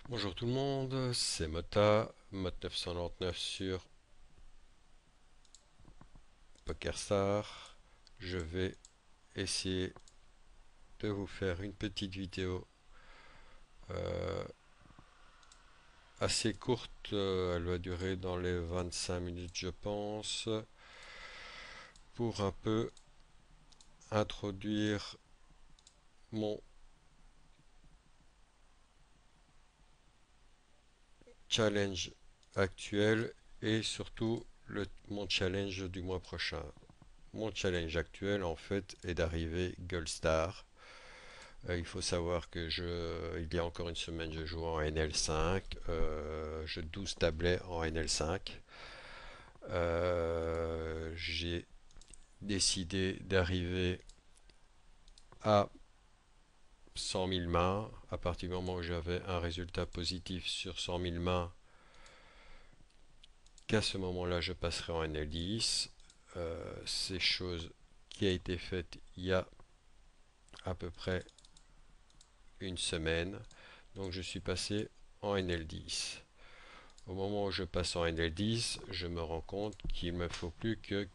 Bonjour tout le monde, c'est Mota, Mot 999 sur PokerStar. Je vais essayer de vous faire une petite vidéo euh, assez courte, elle va durer dans les 25 minutes je pense, pour un peu introduire mon challenge actuel et surtout mon challenge du mois prochain. Mon challenge actuel en fait est d'arriver Gold Star. Il faut savoir que il y a encore une semaine, je jouais en NL5, je 12 tablets en NL5. J'ai décidé d'arriver à 100 000 mains. À partir du moment où j'avais un résultat positif sur 100 000 mains, qu'à ce moment-là, je passerai en NL10. C'est chose qui a été faite il y a à peu près une semaine. Donc je suis passé en NL10. Au moment où je passe en NL10, je me rends compte qu'il me faut plus que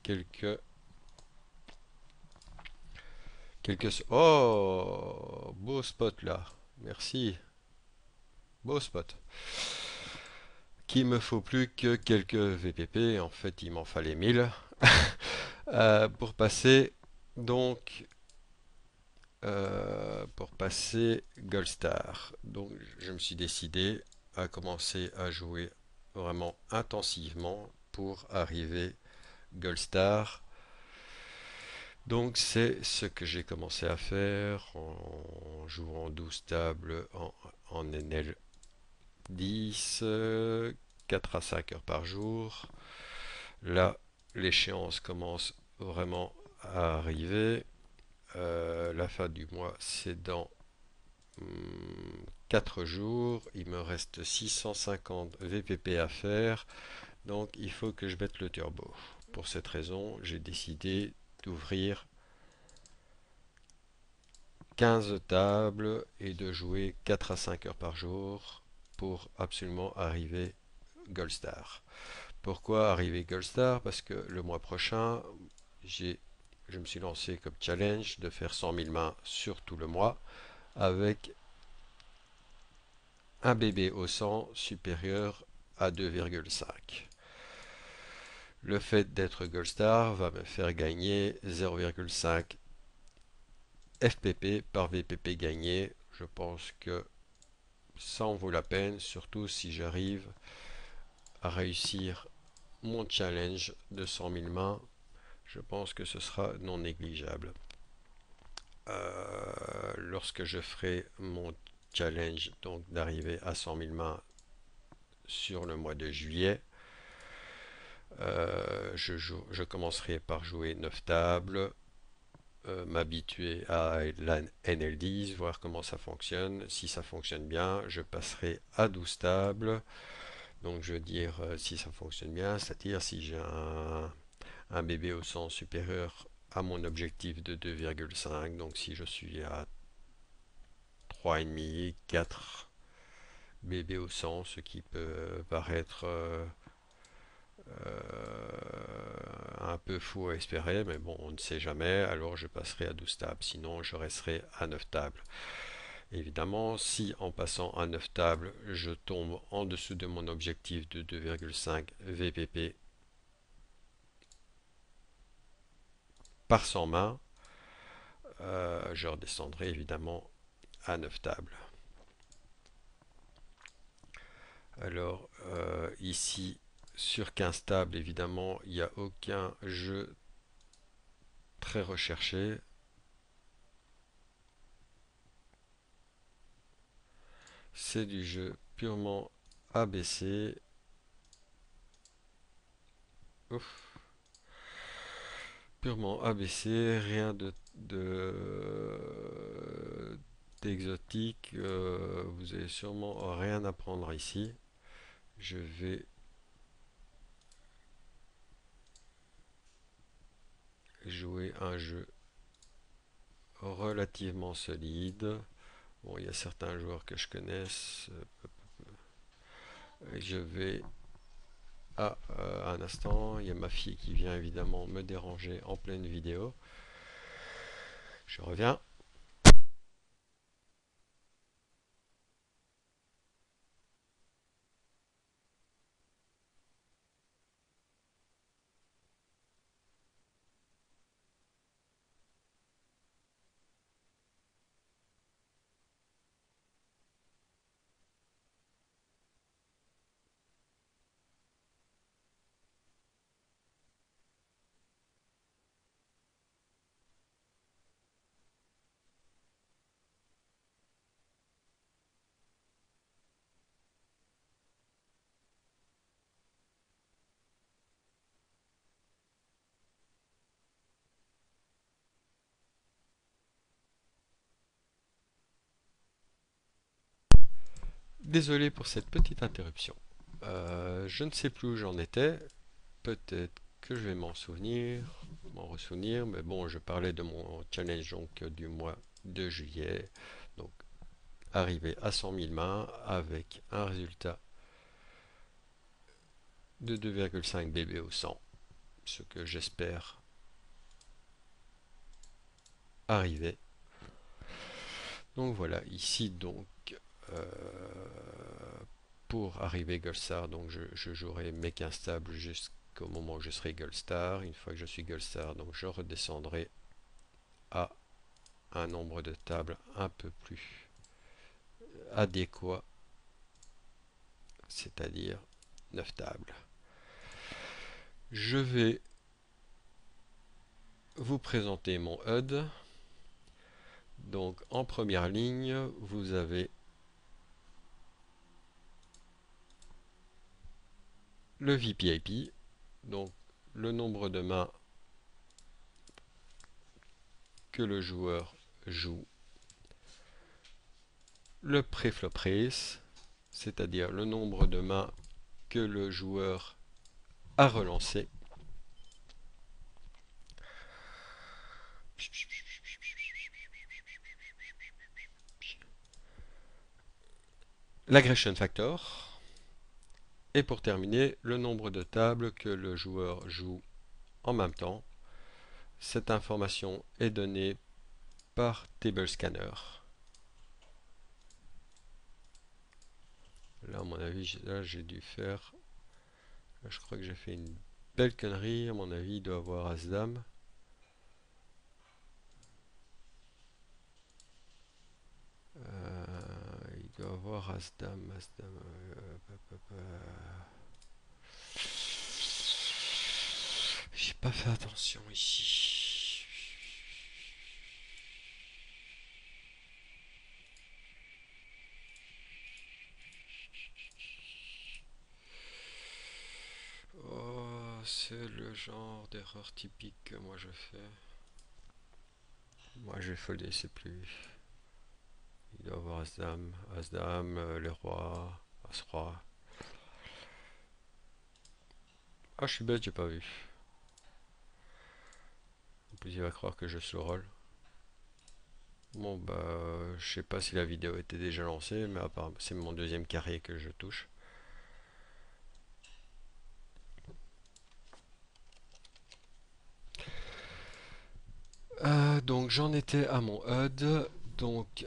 Oh, beau spot là. Merci. Beau spot. Qu'il me faut plus que quelques VPP. En fait, il m'en fallait 1000 pour passer donc pour passer Gold Star. Donc, je me suis décidé à commencer à jouer vraiment intensivement pour arriver Gold Star. Donc c'est ce que j'ai commencé à faire en jouant 12 tables en NL10, 4 à 5 heures par jour. Là, l'échéance commence vraiment à arriver. La fin du mois, c'est dans 4 jours. Il me reste 650 VPP à faire. Donc il faut que je mette le turbo. Pour cette raison, j'ai décidé d'ouvrir 15 tables et de jouer 4 à 5 heures par jour pour absolument arriver Gold Star. Pourquoi arriver Gold Star? Parce que le mois prochain, j'ai, je me suis lancé comme challenge de faire 100 000 mains sur tout le mois avec un bébé au 100 supérieur à 2,5. Le fait d'être Gold Star va me faire gagner 0,5 FPP par VPP gagné. Je pense que ça en vaut la peine, surtout si j'arrive à réussir mon challenge de 100 000 mains. Je pense que ce sera non négligeable. Lorsque je ferai mon challenge donc d'arriver à 100 000 mains sur le mois de juillet, je commencerai par jouer 9 tables, m'habituer à la NL10, voir comment ça fonctionne. Si ça fonctionne bien, je passerai à 12 tables. Donc je veux dire si ça fonctionne bien, c'est-à-dire si j'ai un bébé au 100 supérieur à mon objectif de 2,5. Donc si je suis à 3,5, 4 bébés au 100, ce qui peut paraître un peu fou à espérer, mais bon, on ne sait jamais, alors je passerai à 12 tables, sinon je resterai à 9 tables. Évidemment, si en passant à 9 tables, je tombe en dessous de mon objectif de 2,5 VPP par 100 mains, je redescendrai évidemment à 9 tables. Alors ici, sur 15 tables, évidemment, il n'y a aucun jeu très recherché. C'est du jeu purement ABC. Ouf. Purement ABC, rien d'exotique. Vous avez sûrement rien à prendre ici. Je vais jouer un jeu relativement solide. Bon, il y a certains joueurs que je connaisse, Je vais... Ah, un instant, il y a ma fille qui vient évidemment me déranger en pleine vidéo. Je reviens. Désolé pour cette petite interruption. Je ne sais plus où j'en étais. Peut-être que je vais m'en ressouvenir, mais bon, je parlais de mon challenge donc du mois de juillet. Donc, arriver à 100 000 mains avec un résultat de 2,5 BB au 100, ce que j'espère arriver. Donc voilà, ici donc euh, pour arriver Gold Star, donc je jouerai mec instable jusqu'au moment où je serai Gold Star. Une fois que je suis Gold Star, donc je redescendrai à un nombre de tables un peu plus adéquat, c'est-à-dire 9 tables. Je vais vous présenter mon HUD. Donc en première ligne, vous avez le VPIP, donc le nombre de mains que le joueur joue, le pré-flop race, c'est-à-dire le nombre de mains que le joueur a relancé, l'aggression factor, et pour terminer, le nombre de tables que le joueur joue en même temps. Cette information est donnée par Table Scanner. Là, à mon avis, là, j'ai dû faire... Là, je crois que j'ai fait une belle connerie. À mon avis, il doit avoir As-Dame. Il doit avoir As-Dame, As-Dame... J'ai pas fait attention ici. Oh, c'est le genre d'erreur typique que moi je fais. Moi je vais folder, c'est plus. Il doit avoir As-Dame, As-Dame, les rois, As-Roi. Ah, je suis bête, j'ai pas vu. En plus, il va croire que je slow roll. Bon, bah, je sais pas si la vidéo était déjà lancée, mais apparemment, c'est mon deuxième carré que je touche. Donc, j'en étais à mon HUD. Donc,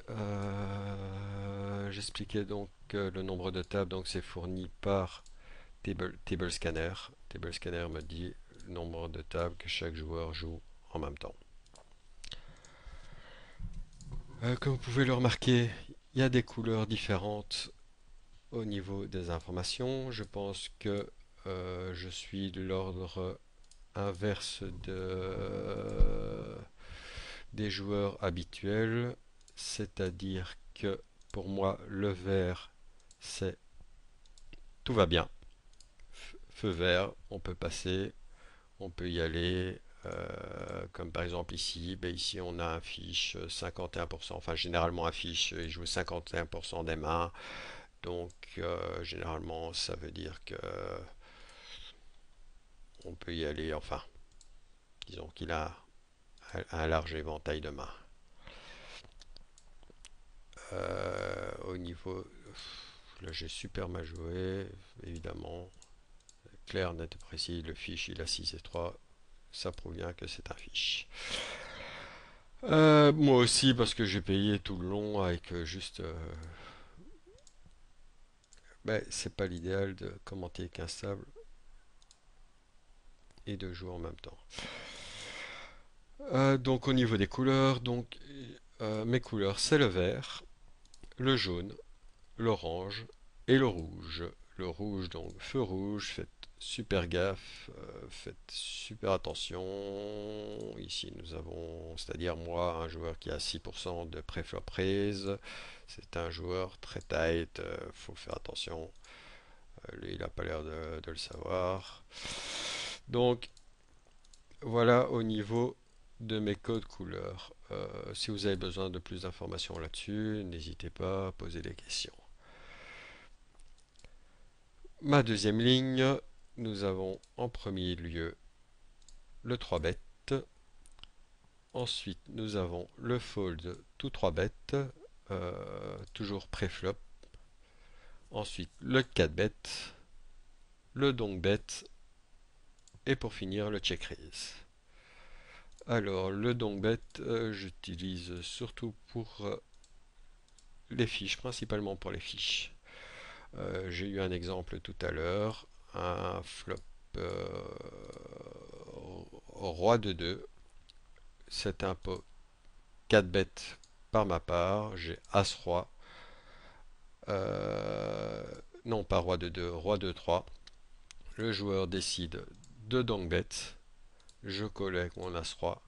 j'expliquais donc que le nombre de tables, donc c'est fourni par Table Scanner. Table Scanner me dit le nombre de tables que chaque joueur joue en même temps. Comme vous pouvez le remarquer, il y a des couleurs différentes au niveau des informations. Je pense que je suis de l'ordre inverse des joueurs habituels, c'est-à-dire que pour moi, le vert, c'est tout va bien. Feu vert, on peut passer, on peut y aller. Comme par exemple ici, ben ici on a un fiche 51%, enfin généralement un fiche il joue 51% des mains, donc généralement ça veut dire que on peut y aller, enfin disons qu'il a un large éventail de mains. Au niveau là j'ai super mal joué, évidemment. Clair, net et précis, le fiche il a 6 et 3, ça prouve bien que c'est un fiche. Moi aussi parce que j'ai payé tout le long avec juste... ben, c'est pas l'idéal de commenter qu'un stable et de jouer en même temps. Donc au niveau des couleurs, donc mes couleurs c'est le vert, le jaune, l'orange et le rouge. Le rouge, donc feu rouge, faites super gaffe, faites super attention. Ici nous avons, c'est-à-dire moi, un joueur qui a 6% de pré-flop raise. C'est un joueur très tight, faut faire attention. Lui, il n'a pas l'air de le savoir. Donc voilà au niveau de mes codes couleurs. Si vous avez besoin de plus d'informations là-dessus, n'hésitez pas à poser des questions. Ma deuxième ligne, nous avons en premier lieu le 3 bet. Ensuite, nous avons le fold tout 3 bet, toujours pré-flop. Ensuite, le 4 bet, le donk bet et pour finir le check raise. Alors, le donk bet, j'utilise surtout pour les fiches, principalement pour les fiches. J'ai eu un exemple tout à l'heure, un flop roi de 2. C'est un pot 4 bêtes par ma part. J'ai As-Roi. Non, pas Roi de 2, Roi de 3. Le joueur décide de donk bet. Je collecte mon As-Roi.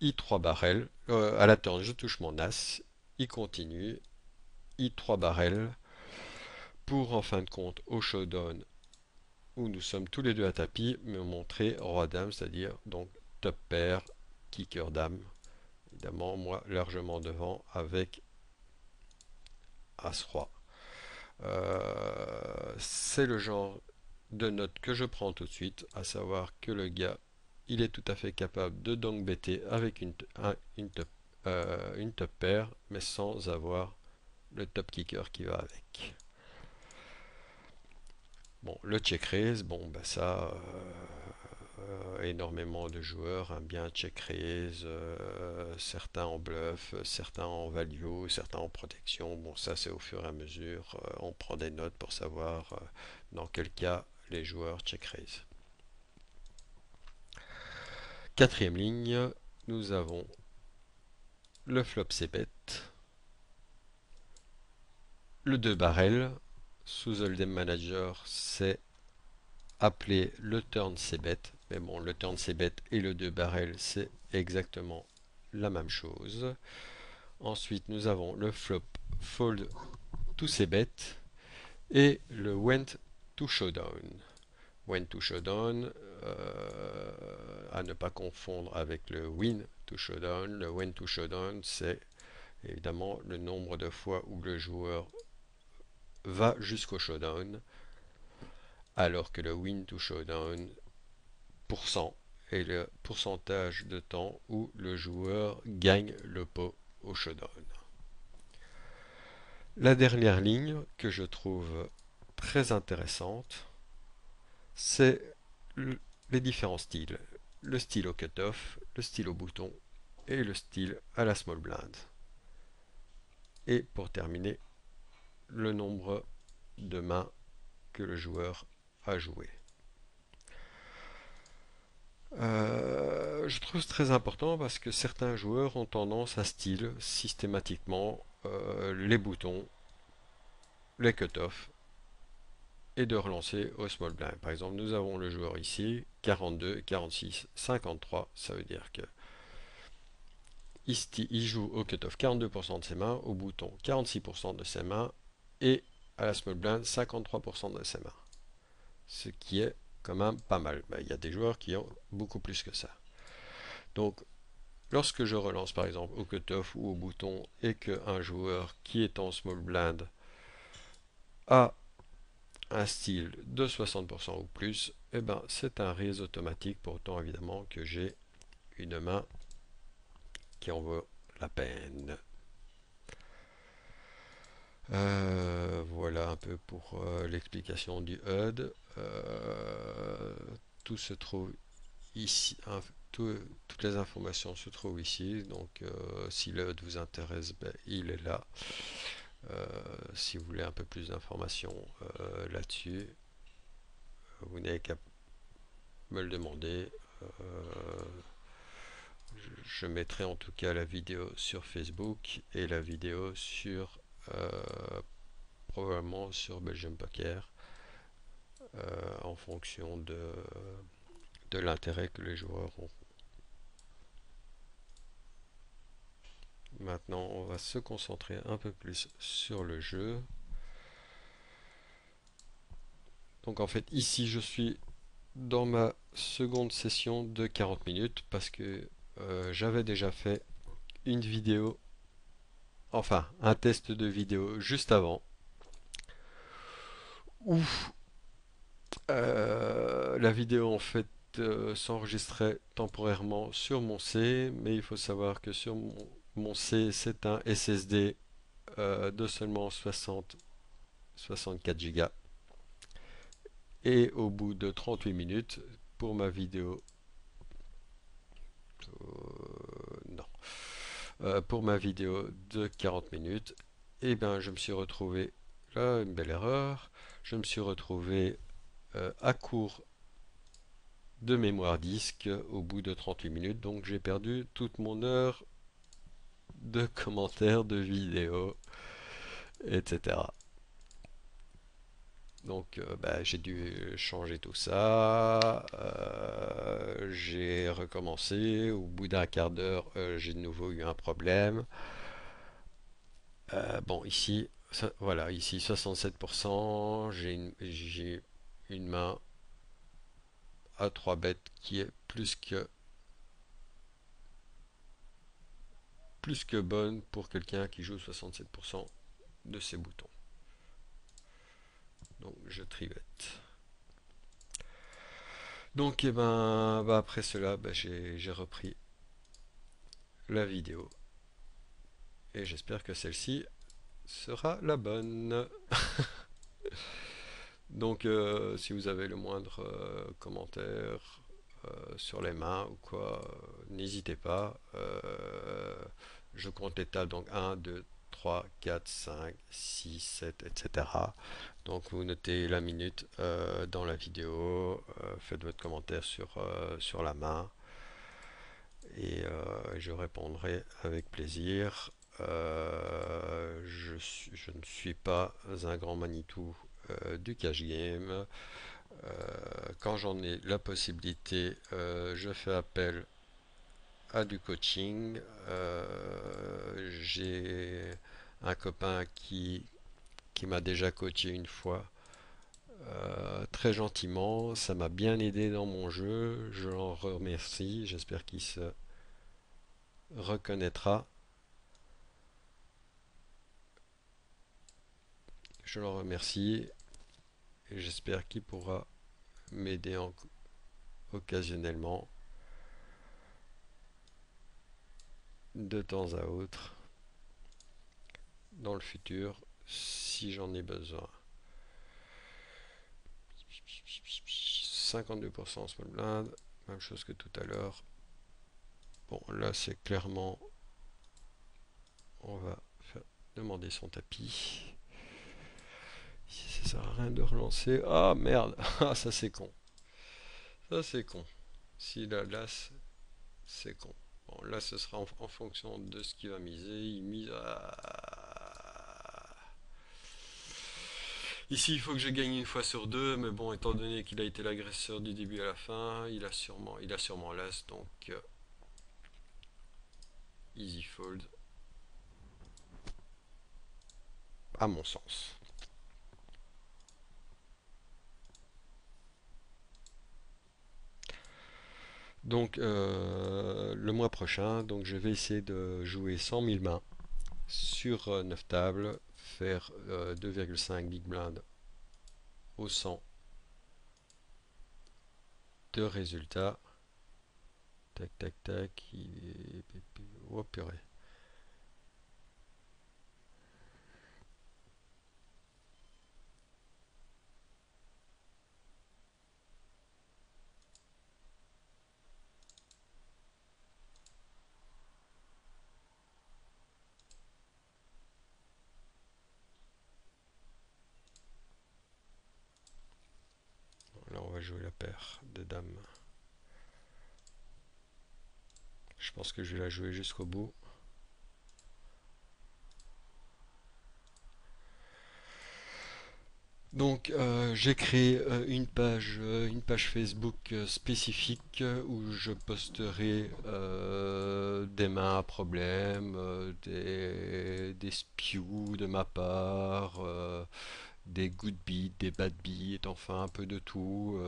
I3 barrel. À la turn, je touche mon As. Il continue. I3 barrel. Pour en fin de compte, au showdown, où nous sommes tous les deux à tapis, me montrer Roi-Dame, c'est-à-dire donc top pair, kicker dame. Évidemment, moi largement devant avec As-Roi. C'est le genre de note que je prends tout de suite, à savoir que le gars, il est tout à fait capable de donc bêter avec une top pair, mais sans avoir le top kicker qui va avec. Bon, le check raise, bon, bah ça, énormément de joueurs aiment bien check raise, certains en bluff, certains en value, certains en protection. Bon, ça c'est au fur et à mesure, on prend des notes pour savoir dans quel cas les joueurs check raise. Quatrième ligne, nous avons le flop c-bet, le 2 barrel, sous Hold'em Manager c'est appelé le turn c-bet, mais bon, le turn c-bet et le 2 barrel c'est exactement la même chose. Ensuite, nous avons le flop fold to c-bet et le went to showdown. Went to showdown, à ne pas confondre avec le win to showdown. Le went to showdown, c'est évidemment le nombre de fois où le joueur va jusqu'au showdown, alors que le win to showdown pourcent est le pourcentage de temps où le joueur gagne le pot au showdown. La dernière ligne que je trouve très intéressante, c'est les différents styles. Le style au cutoff, le style au bouton et le style à la small blind. Et pour terminer, le nombre de mains que le joueur a joué. Je trouve très important parce que certains joueurs ont tendance à style systématiquement les boutons, les cutoffs et de relancer au small blind. Par exemple, nous avons le joueur ici, 42, 46, 53, ça veut dire que il joue au cutoff 42% de ses mains, au bouton 46% de ses mains et à la small blind 53% de ses mains. Ce qui est quand même pas mal. Il y a des joueurs qui ont beaucoup plus que ça. Donc, lorsque je relance par exemple au cutoff ou au bouton et qu'un joueur qui est en small blind a un style de 60% ou plus, eh ben, c'est un raise automatique, pourtant évidemment que j'ai une main qui en vaut la peine. un peu pour l'explication du HUD. Tout se trouve ici, toutes les informations se trouvent ici. Donc si le HUD vous intéresse, ben, il est là. Si vous voulez un peu plus d'informations là-dessus, vous n'avez qu'à me le demander. Je mettrai en tout cas la vidéo sur Facebook et la vidéo sur probablement sur Belgium Poker en fonction de l'intérêt que les joueurs ont. Maintenant, on va se concentrer un peu plus sur le jeu. Donc en fait, ici, je suis dans ma seconde session de 40 minutes parce que j'avais déjà fait une vidéo, enfin un test de vidéo juste avant où la vidéo en fait s'enregistrait temporairement sur mon C, mais il faut savoir que sur mon C c'est un SSD de seulement 64 Go et au bout de 38 minutes pour ma vidéo non pour ma vidéo de 40 minutes et ben je me suis retrouvé là une belle erreur, je me suis retrouvé à court de mémoire disque au bout de 38 minutes, donc j'ai perdu toute mon heure de commentaires, de vidéos, etc. Donc bah, j'ai dû changer tout ça, j'ai recommencé, au bout d'un quart d'heure j'ai de nouveau eu un problème. Bon ici, voilà, ici 67%, j'ai une main à 3 bêtes qui est plus que bonne pour quelqu'un qui joue 67% de ses boutons. Donc je trivette. Donc et ben bah, après cela bah, j'ai repris la vidéo et j'espère que celle-ci sera la bonne. Donc si vous avez le moindre commentaire sur les mains ou quoi, n'hésitez pas. Je compte les tables, donc 1, 2, 3, 4, 5, 6, 7, etc. Donc vous notez la minute dans la vidéo, faites votre commentaire sur la main et je répondrai avec plaisir. Je ne suis pas un grand Manitou du cash game. Quand j'en ai la possibilité, je fais appel à du coaching. J'ai un copain qui m'a déjà coaché une fois, très gentiment. Ça m'a bien aidé dans mon jeu. Je l'en remercie. J'espère qu'il se reconnaîtra. Je l'en remercie et j'espère qu'il pourra m'aider occasionnellement de temps à autre dans le futur si j'en ai besoin. 52% small blind, même chose que tout à l'heure. Bon, là c'est clairement, on va demander son tapis. Ici ça sert à rien de relancer. Ah merde, ah ça c'est con. Ça c'est con. Si la las, c'est con. Bon, là ce sera en fonction de ce qu'il va miser. Il mise Ici, il faut que je gagne une fois sur deux, mais bon, étant donné qu'il a été l'agresseur du début à la fin, il a sûrement l'as, donc easy fold, à mon sens. Donc, le mois prochain, donc je vais essayer de jouer 100 000 mains sur 9 tables, faire 2,5 big blind au 100 de résultats. Tac, tac, tac. Oh purée. jouer la paire de dames. Je pense que je vais la jouer jusqu'au bout. Donc j'ai créé une page Facebook spécifique où je posterai des mains à problème, des spews de ma part, des good beats, des bad beats, enfin un peu de tout.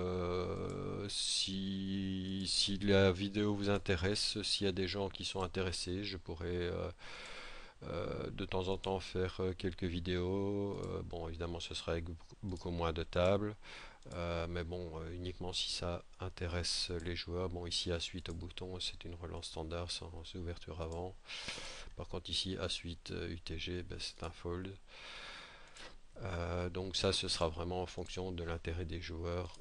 Si la vidéo vous intéresse, s'il y a des gens qui sont intéressés, je pourrais de temps en temps faire quelques vidéos. Bon, évidemment, ce sera avec beaucoup moins de tables. Mais bon, uniquement si ça intéresse les joueurs. Bon, ici, à suite au bouton, c'est une relance standard sans ouverture avant. Par contre, ici, à suite UTG, ben, c'est un fold. Donc ça, ce sera vraiment en fonction de l'intérêt des joueurs.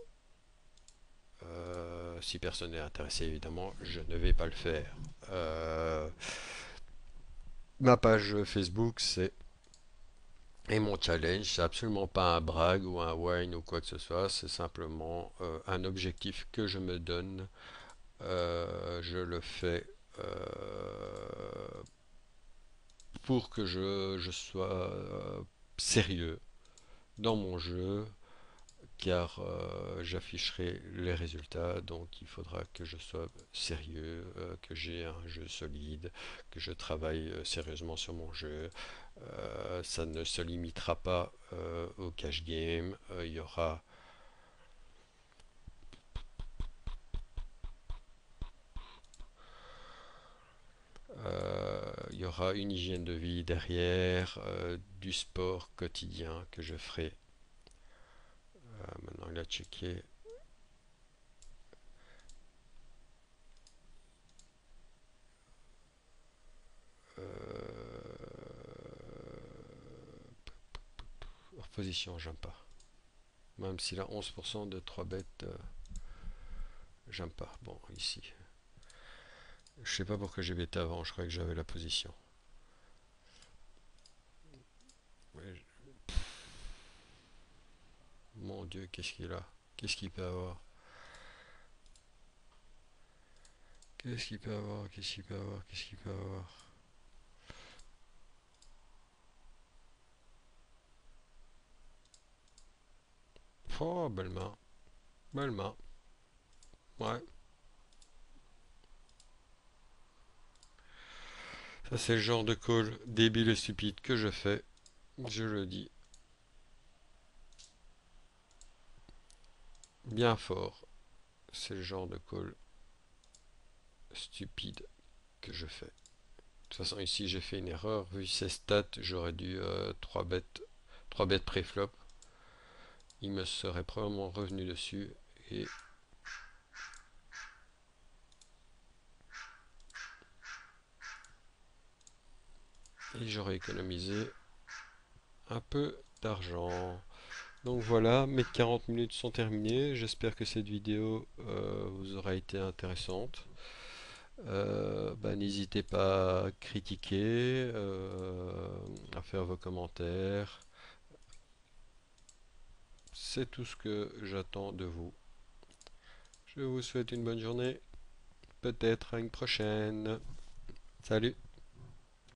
Si personne n'est intéressé, évidemment, je ne vais pas le faire. Ma page Facebook, c'est et mon challenge, c'est absolument pas un brag ou un wine ou quoi que ce soit, c'est simplement un objectif que je me donne. Je le fais pour que je sois sérieux dans mon jeu, car j'afficherai les résultats, donc il faudra que je sois sérieux, que j'ai un jeu solide, que je travaille sérieusement sur mon jeu. Ça ne se limitera pas au cash game, il y aura une hygiène de vie derrière, du sport quotidien que je ferai. Maintenant il a checké. Position, j'aime pas. Même s'il a 11% de 3 bêtes, j'aime pas. Bon, ici. Je sais pas pourquoi j'ai bêté avant, je croyais que j'avais la position. Ouais, mon Dieu, qu'est-ce qu'il a? Qu'est-ce qu'il peut avoir? Qu'est-ce qu'il peut avoir? Qu'est-ce qu'il peut avoir? Qu'est-ce qu'il peut avoir? Oh, belle main. Belle main. Ouais. Ça, c'est le genre de call débile et stupide que je fais. Je le dis bien fort. C'est le genre de call stupide que je fais. De toute façon, ici, j'ai fait une erreur. Vu ces stats, j'aurais dû 3 bêtes pré-flop. Il me serait probablement revenu dessus. Et, et j'aurais économisé un peu d'argent. Donc voilà, mes 40 minutes sont terminées. J'espère que cette vidéo vous aura été intéressante. Bah, n'hésitez pas à critiquer, à faire vos commentaires. C'est tout ce que j'attends de vous. Je vous souhaite une bonne journée. Peut-être à une prochaine. Salut!